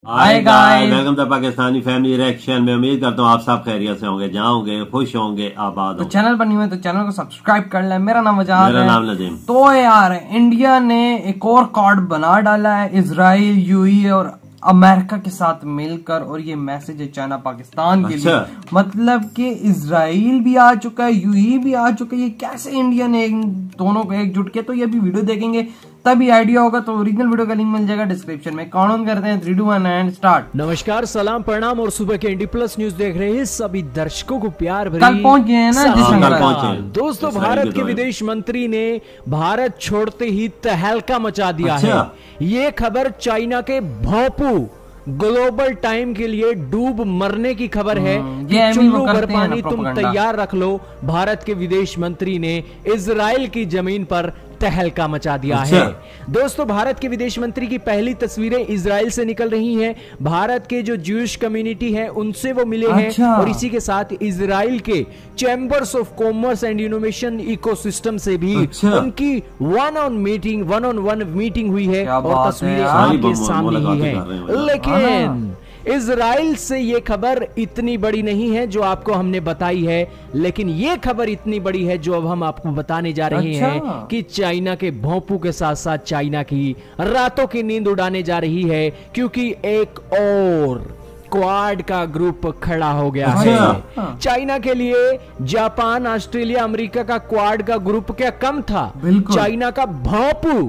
Hi guys, welcome to Pakistani family reaction में। उम्मीद करता हूँ आप सब खैरियत से होंगे, जहाँ होंगे खुश होंगे, आबाद तो होंगे। चैनल पर नहीं हुए तो चैनल को सब्सक्राइब कर ले। मेरा नाम वजाहत है। मेरा नाम नदीम। तो यार इंडिया ने एक और कार्ड बना डाला है इजराइल, यूएई और अमेरिका के साथ मिलकर, और ये मैसेज है चाइना पाकिस्तान के लिए। मतलब कि इजराइल भी आ चुका है, यूएई भी आ चुका है। ये कैसे इंडिया ने दोनों को एकजुट किया, तो ये भी वीडियो देखेंगे तभी आइडिया होगा। तो ओरिजिनल वीडियो का लिंक मिल जाएगा डिस्क्रिप्शन में। काउंट करते हैं 3, 2, 1 एंड स्टार्ट। नमस्कार, सलाम, प्रणाम और सुबह के ND प्लस न्यूज देख रहे हैं सभी दर्शकों को प्यार भरी कल पहुंच गए हैं ना पहुंचे। दोस्तों, भारत के विदेश मंत्री ने भारत छोड़ते ही तहलका मचा दिया है। ये खबर चाइना के भोंपू ग्लोबल टाइम के लिए डूब मरने की खबर है कि चुल्लू भर पानी तुम तैयार रख लो। भारत के विदेश मंत्री ने इजराइल की जमीन पर तहलका मचा दिया है। दोस्तों, भारत के विदेश मंत्री की पहली तस्वीरें इजराइल से निकल रही हैं। भारत के जो ज्यूइश कम्युनिटी है उनसे वो मिले हैं, और इसी के साथ इजराइल के chambers of commerce and innovation ecosystem से भी उनकी वन ऑन वन मीटिंग हुई है, और तस्वीरें आपके सामने ही है। लेकिन इजराइल से ये खबर इतनी बड़ी नहीं है जो आपको हमने बताई है, लेकिन ये खबर इतनी बड़ी है जो अब हम आपको बताने जा रहे हैं कि चाइना के भोंपू के साथ साथ चाइना की रातों की नींद उड़ाने जा रही है, क्योंकि एक और क्वाड का ग्रुप खड़ा हो गया है। चाइना के लिए जापान, ऑस्ट्रेलिया, अमेरिका का क्वाड का ग्रुप क्या कम था? चाइना का भोंपू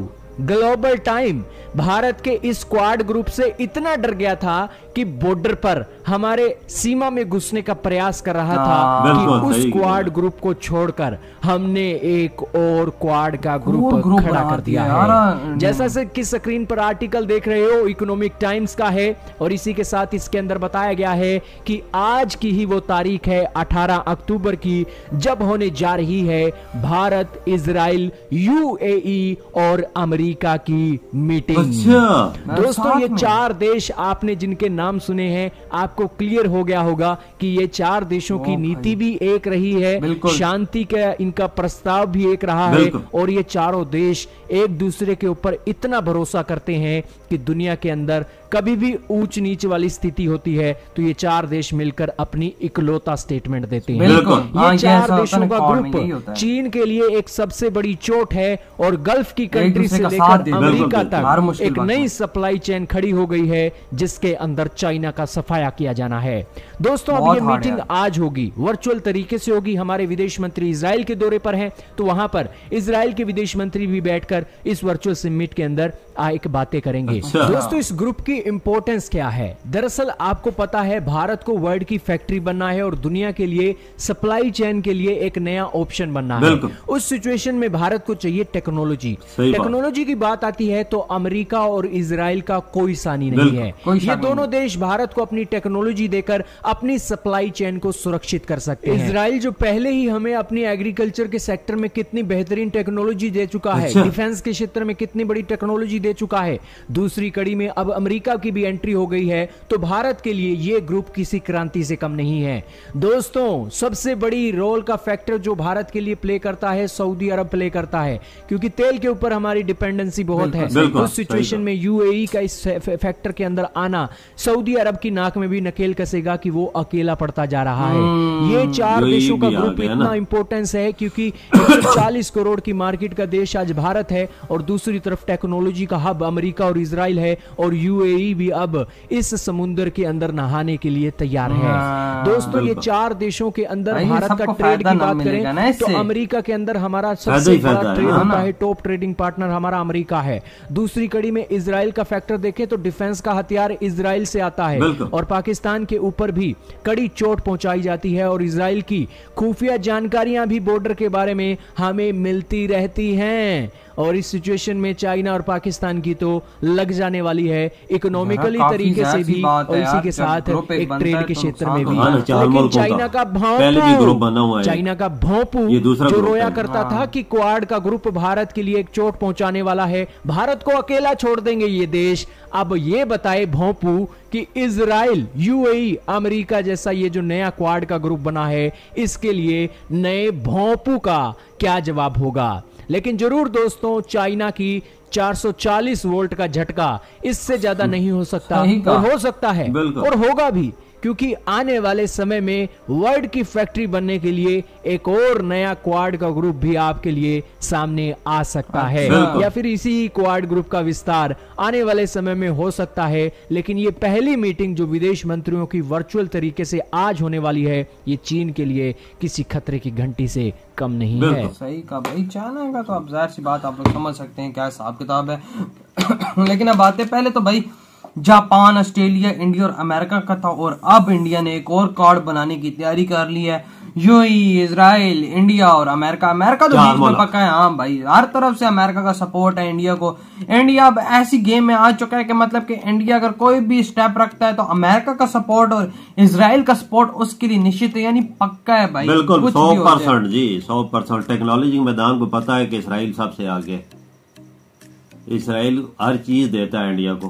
ग्लोबल टाइम भारत के इस क्वाड ग्रुप से इतना डर गया था कि बॉर्डर पर हमारे सीमा में घुसने का प्रयास कर रहा था कि उस क्वाड ग्रुप को छोड़कर हमने एक और क्वाड का ग्रुप खड़ा कर दिया है। जैसा से कि स्क्रीन पर आर्टिकल देख रहे हो, इकोनॉमिक टाइम्स का है, और इसी के साथ इसके अंदर बताया गया है कि आज की ही वो तारीख है 18 अक्टूबर की, जब होने जा रही है भारत, इजराइल, यूएई और अमेरिका की मीटिंग। दोस्तों, ये 4 देश आपने जिनके नाम सुने हैं, आपको क्लियर हो गया होगा कि ये 4 देशों की नीति भी एक रही है, शांति का इनका प्रस्ताव भी एक रहा है, और ये चारों देश एक दूसरे के ऊपर इतना भरोसा करते हैं कि दुनिया के अंदर कभी भी ऊंच नीच वाली स्थिति होती है तो ये 4 देश मिलकर अपनी इकलौता स्टेटमेंट देते हैं। ये 4 देशों का ग्रुप चीन के लिए एक सबसे बड़ी चोट है, और गल्फ की कंट्री से लेकर अमेरिका तक एक नई सप्लाई चेन खड़ी हो गई है, जिसके अंदर चाइना का सफाया किया जाना है। दोस्तों, अब ये मीटिंग आज होगी, वर्चुअल तरीके से होगी। हमारे विदेश मंत्री इजराइल के दौरे पर हैं, तो वहां पर इजराइल के विदेश मंत्री भी बैठकर इस वर्चुअल समिट के अंदर एक बातें करेंगे। दोस्तों, इस ग्रुप की इंपॉर्टेंस क्या है? दरअसल आपको पता है भारत को वर्ल्ड की फैक्ट्री बनना है और दुनिया के लिए सप्लाई चेन के लिए एक नया ऑप्शन बनना है। उस सिचुएशन में भारत को चाहिए टेक्नोलॉजी। टेक्नोलॉजी की बात आती है तो अमेरिका और इजराइल का कोई सानी नहीं है। ये दोनों देश भारत को अपनी टेक्नोलॉजी देकर अपनी सप्लाई चेन को सुरक्षित कर सकते हैं। इजराइल जो पहले ही हमें अपनी एग्रीकल्चर के सेक्टर में कितनी बेहतरीन टेक्नोलॉजी दे चुका है, डिफेंस के क्षेत्र में कितनी बड़ी टेक्नोलॉजी दे चुका है, दूसरी कड़ी में अब अमेरिका की भी एंट्री हो गई है, तो भारत के लिए यह ग्रुप किसी क्रांति से कम नहीं है। दोस्तों, सबसे बड़ी रोल का फैक्टर जो भारत के लिए प्ले करता है, सऊदी अरब प्ले करता है, क्योंकि तेल के ऊपर हमारी डिपेंडेंसी बहुत है। उस सिचुएशन में यूएई का इस फैक्टर के अंदर आना सऊदी अरब की नाक में भी नकेल कसेगा कि वो अकेला पड़ता जा रहा है। ये 4 देशों का ग्रुप इतना इंपॉर्टेंस है क्योंकि 140 करोड़ की मार्केट का देश आज भारत है, और दूसरी तरफ टेक्नोलॉजी का हब अमेरिका और इजराइल है, और यूएई भी अब इस समुद्र के अंदर नहाने के लिए तैयार है। दोस्तों, ये 4 देशों के अंदर भारत का ट्रेड की बात करें तो अमेरिका के अंदर हमारा सबसे बड़ा ट्रेड होता है, टॉप ट्रेडिंग पार्टनर हमारा अमेरिका है। दूसरी कड़ी में इजराइल का फैक्टर देखें तो डिफेंस का हथियार इजराइल से आता है, और पाकिस्तान के ऊपर भी कड़ी चोट पहुंचाई जाती है, और इजराइल की खुफिया जानकारियां भी बॉर्डर के बारे में हमें मिलती रहती हैं। और इस सिचुएशन में चाइना और पाकिस्तान की तो लग जाने वाली है इकोनॉमिकली तरीके से भी, और इसी के साथ एक ट्रेड के क्षेत्र में भी। लेकिन चाइना का भोंपू जो रोया करता था कि क्वाड का ग्रुप भारत के लिए एक चोट पहुंचाने वाला है, भारत को अकेला छोड़ देंगे ये देश, अब ये बताए भोंपू कि इजराइल, यूएई, अमेरिका जैसा ये जो नया क्वाड का ग्रुप बना है, इसके लिए नए भोंपू का क्या जवाब होगा। लेकिन जरूर दोस्तों चाइना की 440 वोल्ट का झटका इससे ज्यादा नहीं हो सकता, और हो सकता है और होगा भी, क्योंकि आने वाले समय में वर्ल्ड की फैक्ट्री बनने के लिए एक और नया क्वाड का ग्रुप भी आपके लिए सामने आ सकता है, या फिर इसी क्वाड ग्रुप का विस्तार आने वाले समय में हो सकता है। लेकिन ये पहली मीटिंग जो विदेश मंत्रियों की वर्चुअल तरीके से आज होने वाली है, ये चीन के लिए किसी खतरे की घंटी से कम नहीं है। सही कहा भाई, चाइना का तो अब जाहिर सी बात आप लोग समझ सकते हैं क्या हिसाब किताब है। लेकिन अब आते पहले तो भाई जापान, ऑस्ट्रेलिया, इंडिया और अमेरिका का था, और अब इंडिया ने एक और कार्ड बनाने की तैयारी कर ली है। यूएई, इजराइल, इंडिया और अमेरिका। अमेरिका तो बीच में पक्का है। हाँ भाई, हर तरफ से अमेरिका का सपोर्ट है इंडिया को। इंडिया अब ऐसी गेम में आ चुका है कि मतलब कि इंडिया अगर कोई भी स्टेप रखता है तो अमेरिका का सपोर्ट और इजराइल का सपोर्ट उसके लिए निश्चित है, यानी पक्का है भाई। बिल्कुल 100% जी, 100%। टेक्नोलॉजी मैदान को पता है कि इसराइल सबसे आगे, इसराइल हर चीज देता है इंडिया को।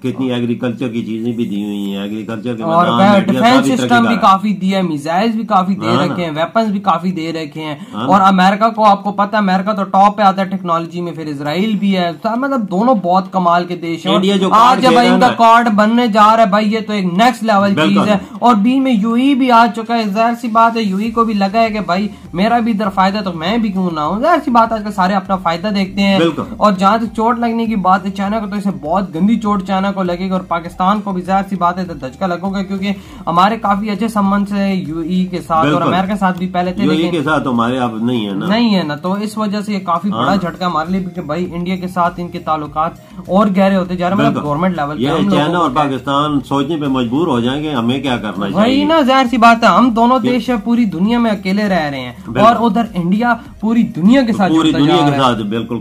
कितनी एग्रीकल्चर की चीजें भी दी हुई हैं, एग्रीकल्चर के और डिफेंस सिस्टम भी काफी दिया है, मिसाइल्स भी काफी दे रखे हैं, वेपन्स भी काफी दे रखे हैं। और अमेरिका को आपको पता है, अमेरिका तो टॉप पे आता है टेक्नोलॉजी में, फिर इजराइल भी है। मतलब दोनों बहुत कमाल के देश है। आज भाई इनका कार्ड बनने जा रहा है भाई, ये तो एक नेक्स्ट लेवल चीज है। और बीच में यूएई भी आ चुका है। जाहिर सी बात है यूएई को भी लगा है कि भाई मेरा भी इधर फायदा तो मैं भी क्यों ना हूँ। जाहिर सी बात आजकल सारे अपना फायदा देखते हैं। और जहां तक चोट लगने की बात है चाइना को, तो इसे बहुत गंदी चोट चाइना को लगेगी, और पाकिस्तान को भी जाहिर सी बात है तो धचका लगेगा, क्योंकि हमारे काफी अच्छे संबंध से यूएई के साथ और अमेरिका के साथ भी पहले थे, लेकिन के साथ हमारे अब नहीं है ना। तो इस वजह से ये काफी बड़ा झटका हमारे लिए, क्योंकि भाई इंडिया के साथ इनके ताल्लुकात और गहरे होते जा रहे हैं। मतलब गवर्नमेंट लेवल पे चाइना और पाकिस्तान सोचने पे मजबूर हो जाएंगे हमें क्या करना चाहिए। वही ना, जाहिर सी बात है, हम दोनों देश पूरी दुनिया में अकेले रह रहे हैं, और उधर इंडिया पूरी दुनिया के साथ बिल्कुल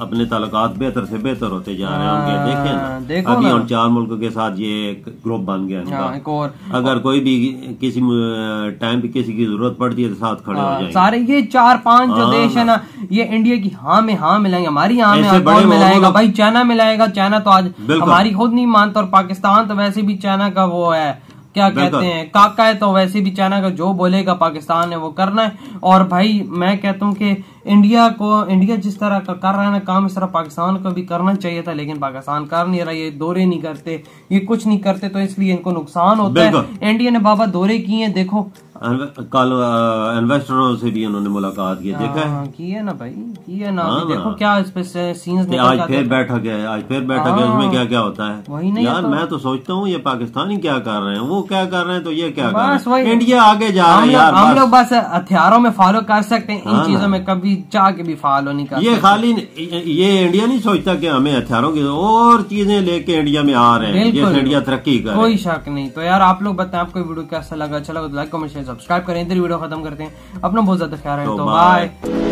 अपने ताल्लुकात बेहतर से बेहतर होते जा रहे होंगे। देखो अभी और 4 मुल्कों के साथ ये ग्रुप बन गया। एक और अगर कोई भी किसी टाइम पे किसी की जरूरत पड़ती है तो साथ खड़े हो जाएंगे। सारे ये 4-5 जो देश है ना, ये इंडिया की हाँ में हाँ मिलाएंगे, हमारी हाँ में कौन मिलाएगा भाई? चाइना मिलाएगा। चाइना तो आज हमारी खुद नहीं मानता, और पाकिस्तान तो वैसे भी चाइना का वो है, क्या कहते हैं, काका है, तो वैसे भी चाइना का जो बोलेगा पाकिस्तान ने वो करना है। और भाई मैं कहता हूँ कि इंडिया जिस तरह का कर रहा है ना काम, इस तरह पाकिस्तान को भी करना चाहिए था, लेकिन पाकिस्तान कर नहीं रहा। ये दौरे नहीं करते, ये कुछ नहीं करते, तो इसलिए इनको नुकसान होता है। इंडिया ने बाबा दौरे किए, देखो कल इन्वेस्टरों से भी उन्होंने मुलाकात की, देखा है की है ना भाई, की है ना। देखो क्या इस पे सीन्स आज फिर बैठक है, उसमें क्या क्या होता है वही नहीं यार। मैं तो सोचता हूँ ये पाकिस्तानी क्या कर रहे हैं, वो क्या कर रहे हैं, तो ये क्या कर रहे हैं। इंडिया आगे जा रहा है यार। हम लोग बस हथियारों में फॉलो कर सकते हैं, इन चीजों में कभी चाह के भी फॉलो नहीं कर। ये खाली ये इंडिया नहीं सोचता कि हमें हथियारों की और चीजें लेके इंडिया में आ रहे हैं, जैसे इंडिया तरक्की करे, कोई शक नहीं। तो यार आप लोग बताएं आपको वीडियो कैसा लगा, अच्छा लगा तो लाइक कमेंट शेयर सब्सक्राइब करें। इधर वीडियो खत्म करते हैं। अपना बहुत ज्यादा ख्याल रखें, तो बाय।